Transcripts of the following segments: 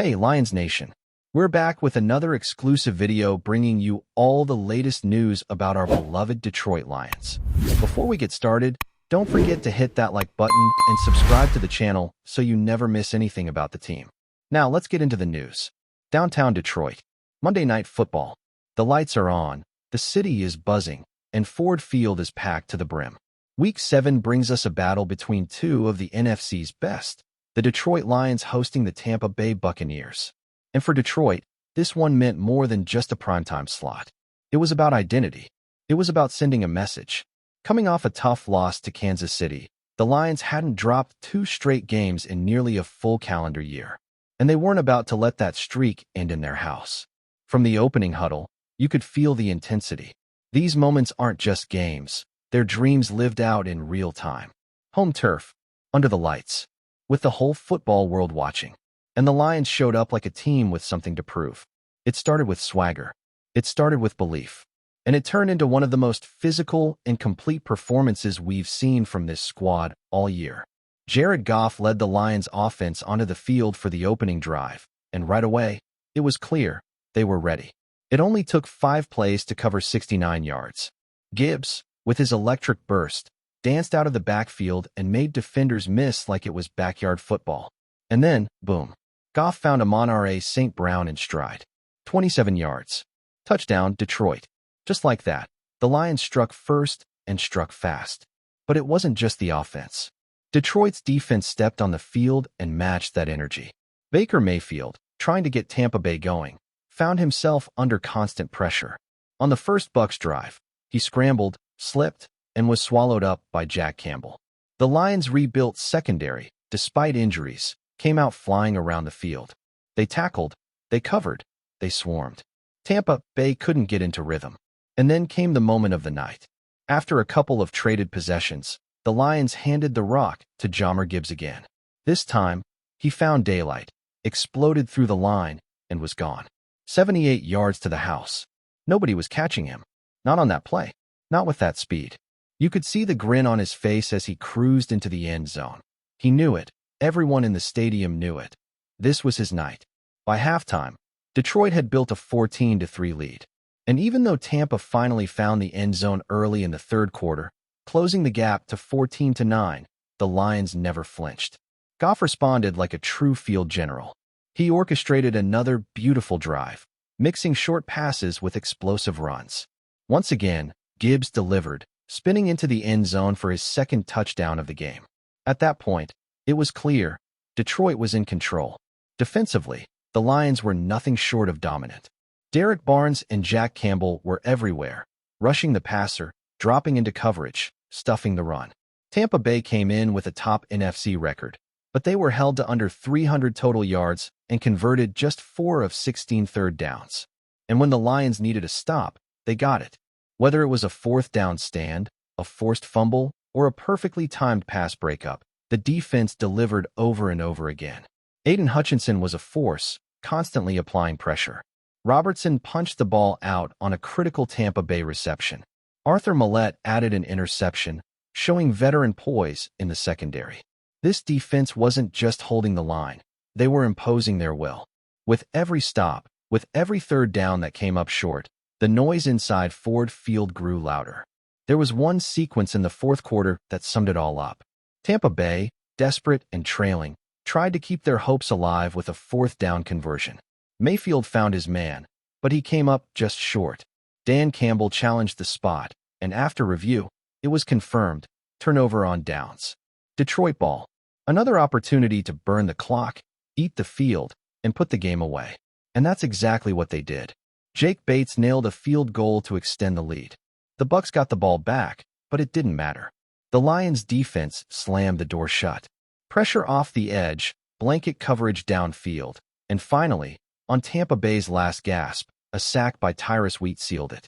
Hey, Lions Nation! We're back with another exclusive video bringing you all the latest news about our beloved Detroit Lions. Before we get started, don't forget to hit that like button and subscribe to the channel so you never miss anything about the team. Now, let's get into the news. Downtown Detroit. Monday Night Football. The lights are on, the city is buzzing, and Ford Field is packed to the brim. Week 7 brings us a battle between two of the NFC's best, the Detroit Lions hosting the Tampa Bay Buccaneers. And for Detroit, this one meant more than just a primetime slot. It was about identity. It was about sending a message. Coming off a tough loss to Kansas City, the Lions hadn't dropped 2 straight games in nearly a full calendar year. And they weren't about to let that streak end in their house. From the opening huddle, you could feel the intensity. These moments aren't just games. They're dreams lived out in real time. Home turf, under the lights, with the whole football world watching. And the Lions showed up like a team with something to prove. It started with swagger. It started with belief. And it turned into one of the most physical and complete performances we've seen from this squad all year. Jared Goff led the Lions offense onto the field for the opening drive, and right away, it was clear they were ready. It only took 5 plays to cover 69 yards. Gibbs, with his electric burst, danced out of the backfield and made defenders miss like it was backyard football. And then, boom, Goff found Amon-Ra St. Brown in stride. 27 yards. Touchdown, Detroit. Just like that, the Lions struck first and struck fast. But it wasn't just the offense. Detroit's defense stepped on the field and matched that energy. Baker Mayfield, trying to get Tampa Bay going, found himself under constant pressure. On the first Bucs drive, he scrambled, slipped, and was swallowed up by Jack Campbell. The Lions' rebuilt secondary, despite injuries, came out flying around the field. They tackled, they covered, they swarmed. Tampa Bay couldn't get into rhythm. And then came the moment of the night. After a couple of traded possessions, the Lions handed the rock to Jahmyr Gibbs again. This time, he found daylight, exploded through the line, and was gone. 78 yards to the house. Nobody was catching him. Not on that play. Not with that speed. You could see the grin on his face as he cruised into the end zone. He knew it. Everyone in the stadium knew it. This was his night. By halftime, Detroit had built a 14-3 lead. And even though Tampa finally found the end zone early in the third quarter, closing the gap to 14-9, the Lions never flinched. Goff responded like a true field general. He orchestrated another beautiful drive, mixing short passes with explosive runs. Once again, Gibbs delivered, spinning into the end zone for his second touchdown of the game. At that point, it was clear Detroit was in control. Defensively, the Lions were nothing short of dominant. Derrick Barnes and Jack Campbell were everywhere, rushing the passer, dropping into coverage, stuffing the run. Tampa Bay came in with a top NFC record, but they were held to under 300 total yards and converted just 4 of 16 third downs. And when the Lions needed a stop, they got it. Whether it was a 4th down stand, a forced fumble, or a perfectly timed pass breakup, the defense delivered over and over again. Aiden Hutchinson was a force, constantly applying pressure. Robertson punched the ball out on a critical Tampa Bay reception. Arthur Millette added an interception, showing veteran poise in the secondary. This defense wasn't just holding the line. They were imposing their will. With every stop, with every third down that came up short, the noise inside Ford Field grew louder. There was one sequence in the fourth quarter that summed it all up. Tampa Bay, desperate and trailing, tried to keep their hopes alive with a 4th down conversion. Mayfield found his man, but he came up just short. Dan Campbell challenged the spot, and after review, it was confirmed, turnover on downs. Detroit ball. Another opportunity to burn the clock, eat the field, and put the game away. And that's exactly what they did. Jake Bates nailed a field goal to extend the lead. The Bucs got the ball back, but it didn't matter. The Lions' defense slammed the door shut. Pressure off the edge, blanket coverage downfield, and finally, on Tampa Bay's last gasp, a sack by Tyrus Wheat sealed it.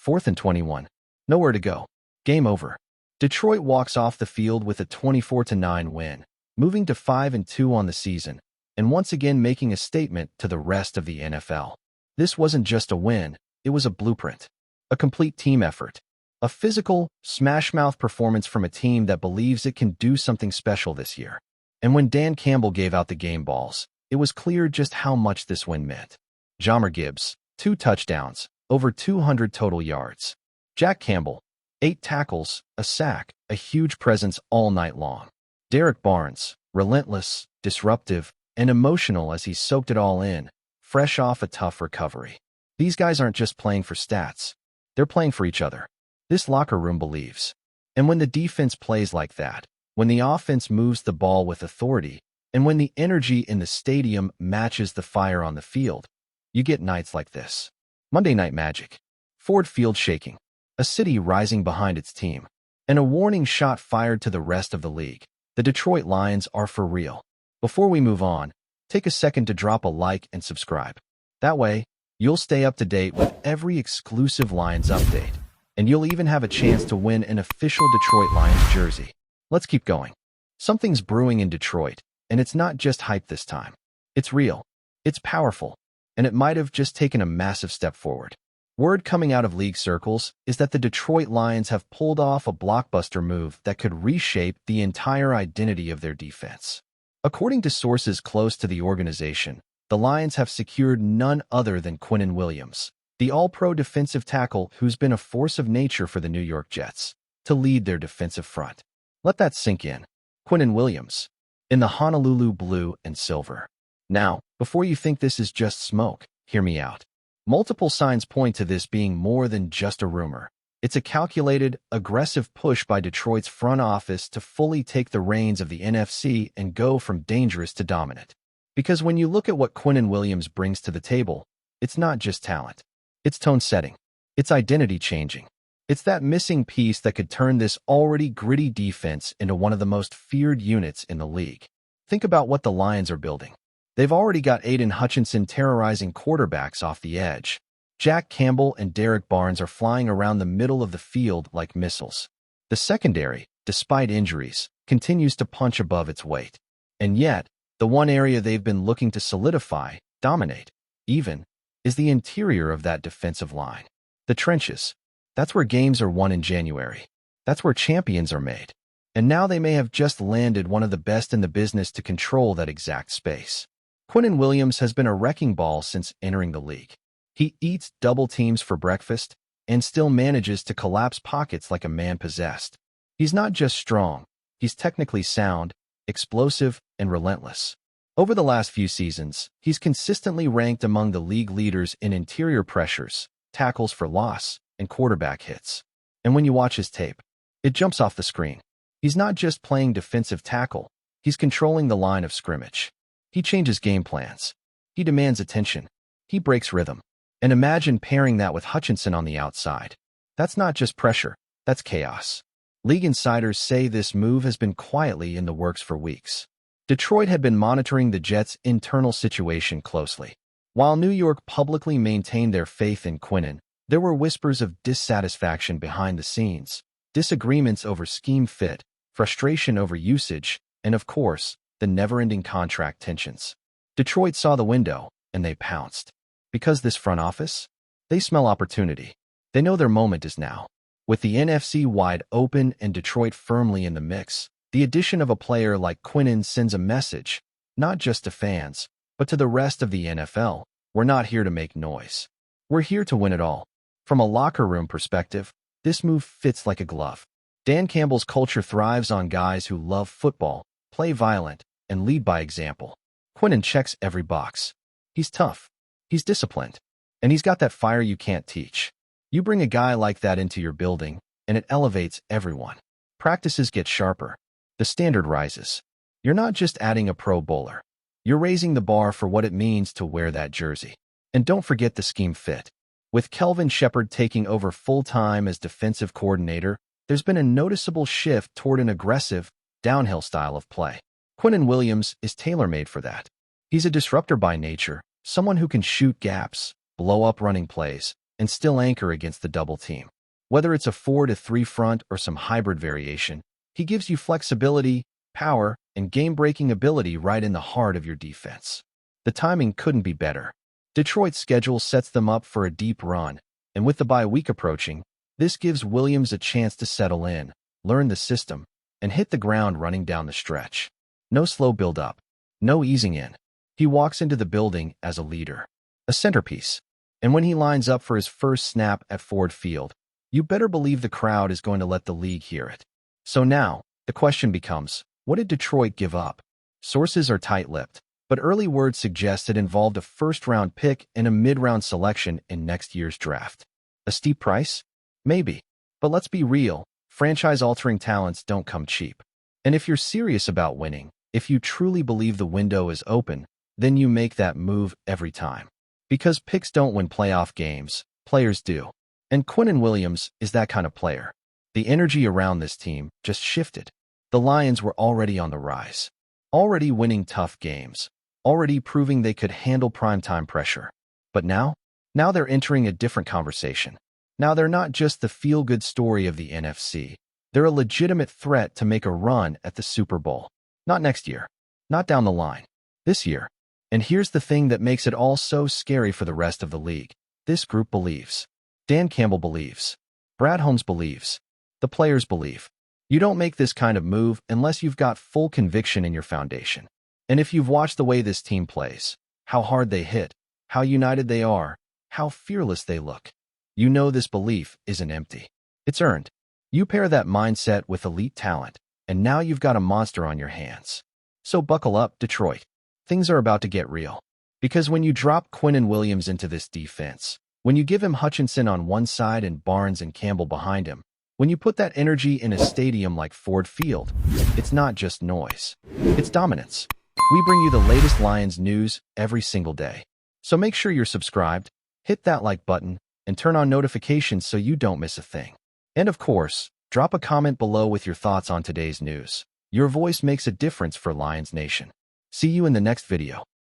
4th and 21. Nowhere to go. Game over. Detroit walks off the field with a 24-9 win, moving to 5-2 on the season, and once again making a statement to the rest of the NFL. This wasn't just a win, it was a blueprint. A complete team effort. A physical, smash-mouth performance from a team that believes it can do something special this year. And when Dan Campbell gave out the game balls, it was clear just how much this win meant. Jahmyr Gibbs, 2 touchdowns, over 200 total yards. Jack Campbell, 8 tackles, a sack, a huge presence all night long. Derek Barnes, relentless, disruptive, and emotional as he soaked it all in, fresh off a tough recovery. These guys aren't just playing for stats. They're playing for each other. This locker room believes. And when the defense plays like that, when the offense moves the ball with authority, and when the energy in the stadium matches the fire on the field, you get nights like this. Monday Night Magic. Ford Field shaking. A city rising behind its team. And a warning shot fired to the rest of the league. The Detroit Lions are for real. Before we move on, take a second to drop a like and subscribe. That way, you'll stay up to date with every exclusive Lions update. And you'll even have a chance to win an official Detroit Lions jersey. Let's keep going. Something's brewing in Detroit, and it's not just hype this time. It's real, it's powerful, and it might have just taken a massive step forward. Word coming out of league circles is that the Detroit Lions have pulled off a blockbuster move that could reshape the entire identity of their defense. According to sources close to the organization, the Lions have secured none other than Quinnen Williams, the all-pro defensive tackle who's been a force of nature for the New York Jets, to lead their defensive front. Let that sink in. Quinnen Williams, in the Honolulu blue and silver. Now, before you think this is just smoke, hear me out. Multiple signs point to this being more than just a rumor. It's a calculated, aggressive push by Detroit's front office to fully take the reins of the NFC and go from dangerous to dominant. Because when you look at what Quinnen Williams brings to the table, it's not just talent. It's tone setting. It's identity changing. It's that missing piece that could turn this already gritty defense into one of the most feared units in the league. Think about what the Lions are building. They've already got Aiden Hutchinson terrorizing quarterbacks off the edge. Jack Campbell and Derek Barnes are flying around the middle of the field like missiles. The secondary, despite injuries, continues to punch above its weight. And yet, the one area they've been looking to solidify, dominate, even, is the interior of that defensive line. The trenches. That's where games are won in January. That's where champions are made. And now they may have just landed one of the best in the business to control that exact space. Quinnen Williams has been a wrecking ball since entering the league. He eats double teams for breakfast and still manages to collapse pockets like a man possessed. He's not just strong, he's technically sound, explosive, and relentless. Over the last few seasons, he's consistently ranked among the league leaders in interior pressures, tackles for loss, and quarterback hits. And when you watch his tape, it jumps off the screen. He's not just playing defensive tackle, he's controlling the line of scrimmage. He changes game plans. He demands attention. He breaks rhythm. And imagine pairing that with Hutchinson on the outside. That's not just pressure, that's chaos. League insiders say this move has been quietly in the works for weeks. Detroit had been monitoring the Jets' internal situation closely. While New York publicly maintained their faith in Quinnen, there were whispers of dissatisfaction behind the scenes, disagreements over scheme fit, frustration over usage, and of course, the never-ending contract tensions. Detroit saw the window, and they pounced. Because this front office? They smell opportunity. They know their moment is now. With the NFC wide open and Detroit firmly in the mix, the addition of a player like Quinnen sends a message, not just to fans, but to the rest of the NFL. We're not here to make noise. We're here to win it all. From a locker room perspective, this move fits like a glove. Dan Campbell's culture thrives on guys who love football, play violent, and lead by example. Quinnen checks every box. He's tough. He's disciplined. And he's got that fire you can't teach. You bring a guy like that into your building, and it elevates everyone. Practices get sharper. The standard rises. You're not just adding a Pro Bowler. You're raising the bar for what it means to wear that jersey. And don't forget the scheme fit. With Kelvin Shepard taking over full-time as defensive coordinator, there's been a noticeable shift toward an aggressive, downhill style of play. Quinnen Williams is tailor-made for that. He's a disruptor by nature, someone who can shoot gaps, blow up running plays, and still anchor against the double team. Whether it's a 4-3 front or some hybrid variation, he gives you flexibility, power, and game-breaking ability right in the heart of your defense. The timing couldn't be better. Detroit's schedule sets them up for a deep run, and with the bye week approaching, this gives Williams a chance to settle in, learn the system, and hit the ground running down the stretch. No slow build-up. No easing in. He walks into the building as a leader, a centerpiece. And when he lines up for his first snap at Ford Field, you better believe the crowd is going to let the league hear it. So now, the question becomes, what did Detroit give up? Sources are tight-lipped, but early word suggests it involved a first-round pick and a mid-round selection in next year's draft. A steep price? Maybe. But let's be real, franchise-altering talents don't come cheap. And if you're serious about winning, if you truly believe the window is open, then you make that move every time. Because picks don't win playoff games, players do. And Quinnen Williams is that kind of player. The energy around this team just shifted. The Lions were already on the rise, already winning tough games, already proving they could handle primetime pressure. But now they're entering a different conversation. Now they're not just the feel-good story of the NFC. They're a legitimate threat to make a run at the Super Bowl. Not next year, not down the line, this year. And here's the thing that makes it all so scary for the rest of the league. This group believes. Dan Campbell believes. Brad Holmes believes. The players believe. You don't make this kind of move unless you've got full conviction in your foundation. And if you've watched the way this team plays, how hard they hit, how united they are, how fearless they look, you know this belief isn't empty. It's earned. You pair that mindset with elite talent, and now you've got a monster on your hands. So buckle up, Detroit. Things are about to get real. Because when you drop Quinnen Williams into this defense, when you give him Hutchinson on one side and Barnes and Campbell behind him, when you put that energy in a stadium like Ford Field, it's not just noise. It's dominance. We bring you the latest Lions news every single day. So make sure you're subscribed, hit that like button, and turn on notifications so you don't miss a thing. And of course, drop a comment below with your thoughts on today's news. Your voice makes a difference for Lions Nation. See you in the next video.